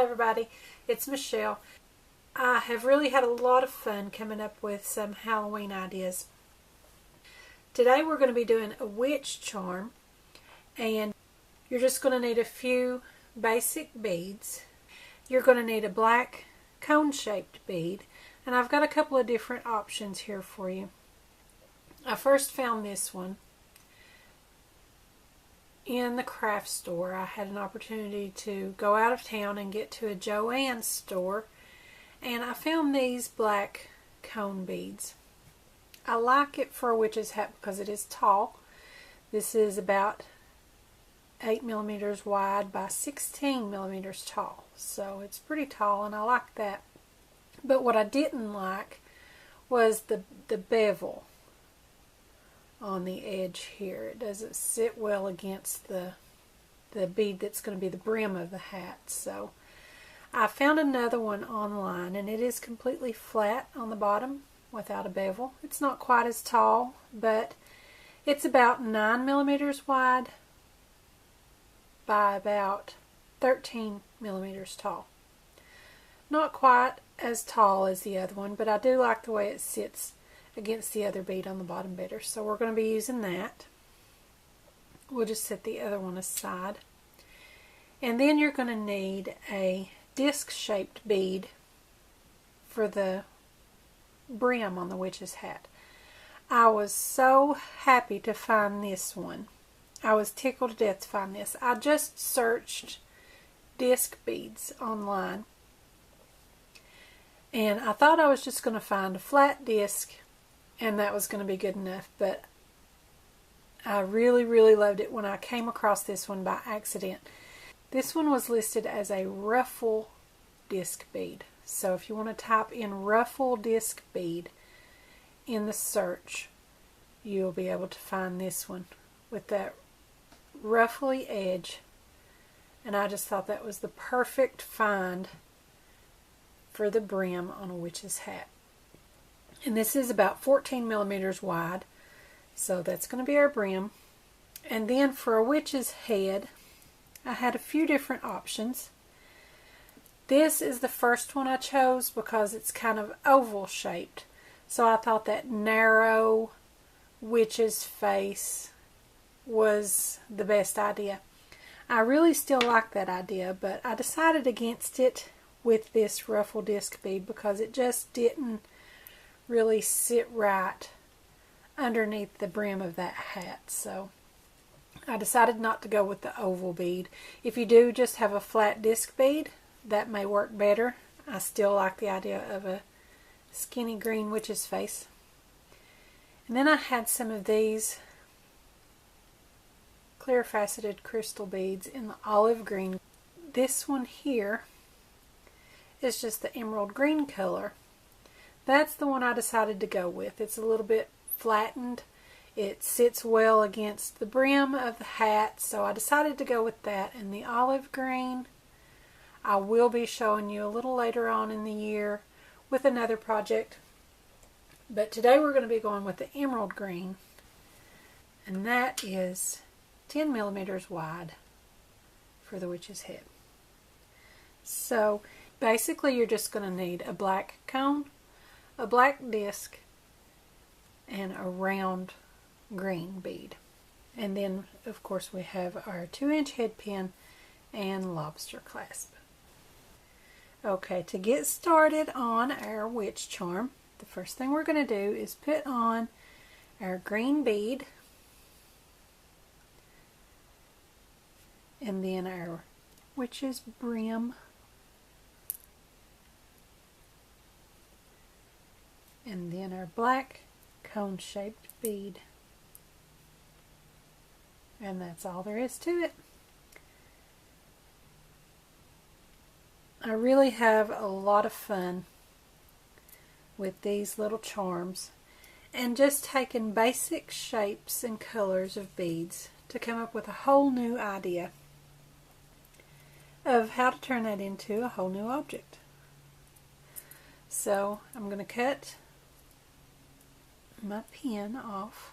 everybody, it's Michelle. I have really had a lot of fun coming up with some Halloween ideas. Today we're going to be doing a witch charm, and you're just going to need a few basic beads. You're going to need a black cone-shaped bead, and I've got a couple of different options here for you. I first found this one in the craft store. I had an opportunity to go out of town and get to a Joann's store, and I found these black cone beads. I like it for a witch's hat because it is tall. This is about 8 millimeters wide by 16 millimeters tall, so it's pretty tall, and I like that. But what I didn't like was the bevel on the edge here. It doesn't sit well against the bead that's going to be the brim of the hat. So I found another one online, and it is completely flat on the bottom without a bevel. It's not quite as tall, but it's about 9 millimeters wide by about 13 millimeters tall. Not quite as tall as the other one, but I do like the way it sits against the other bead on the bottom better. So we're going to be using that. We'll just set the other one aside. And then you're going to need a disc-shaped bead for the brim on the witch's hat. I was so happy to find this one. I was tickled to death to find this. I just searched disc beads online, and I thought I was just going to find a flat disc and that was going to be good enough, but I really loved it when I came across this one by accident. This one was listed as a ruffle disc bead. So if you want to type in ruffle disc bead in the search, you'll be able to find this one with that ruffly edge. And I just thought that was the perfect find for the brim on a witch's hat. And this is about 14 millimeters wide, so that's going to be our brim. And then for a witch's head, I had a few different options. This is the first one I chose because it's kind of oval shaped, so I thought that narrow witch's face was the best idea. I really still like that idea, but I decided against it with this ruffle disc bead because it just didn't really sit right underneath the brim of that hat. So I decided not to go with the oval bead. If you do just have a flat disc bead, that may work better. I still like the idea of a skinny green witch's face. And then I had some of these clear faceted crystal beads in the olive green. This one here is just the emerald green color. That's the one I decided to go with. It's a little bit flattened. It sits well against the brim of the hat, so I decided to go with that. And the olive green, I will be showing you a little later on in the year with another project. But today we're going to be going with the emerald green, and that is 10 millimeters wide for the witch's head. So basically you're just going to need a black cone, a black disc, and a round green bead. And then of course we have our 2-inch head pin and lobster clasp. Okay, to get started on our witch charm, the first thing we're going to do is put on our green bead, and then our witch's brim, and then our black cone-shaped bead. And that's all there is to it. I really have a lot of fun with these little charms, and just taking basic shapes and colors of beads to come up with a whole new idea of how to turn that into a whole new object. So I'm going to cut my pin off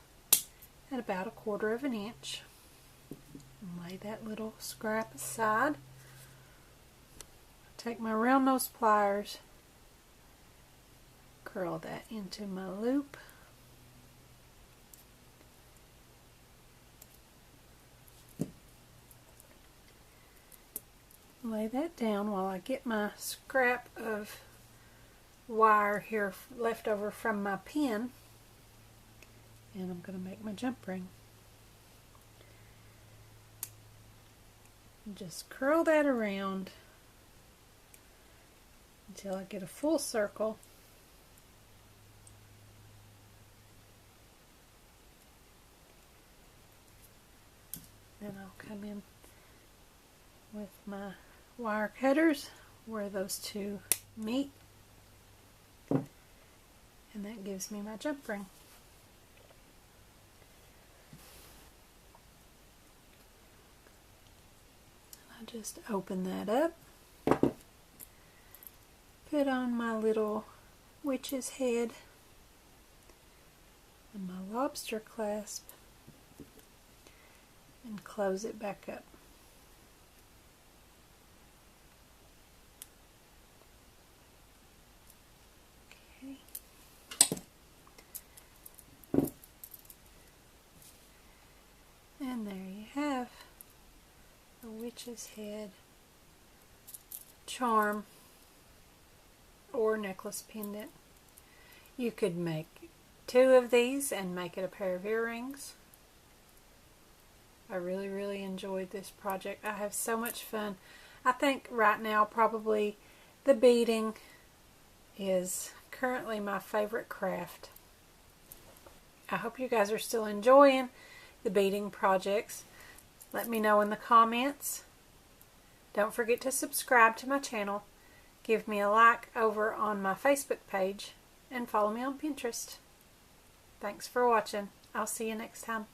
at about 1/4 of an inch. Lay that little scrap aside. Take my round nose pliers, curl that into my loop. Lay that down while I get my scrap of wire here left over from my pin, and I'm going to make my jump ring. Just curl that around until I get a full circle. Then I'll come in with my wire cutters where those two meet, and that gives me my jump ring. I just open that up, put on my little witch's head and my lobster clasp, and close it back up. Okay. And there you have a witch's head charm or necklace pendant. You could make 2 of these and make it a pair of earrings. I really enjoyed this project. I have so much fun. I think right now probably the beading is currently my favorite craft. I hope you guys are still enjoying the beading projects. Let me know in the comments. Don't forget to subscribe to my channel. Give me a like over on my Facebook page and follow me on Pinterest. Thanks for watching. I'll see you next time.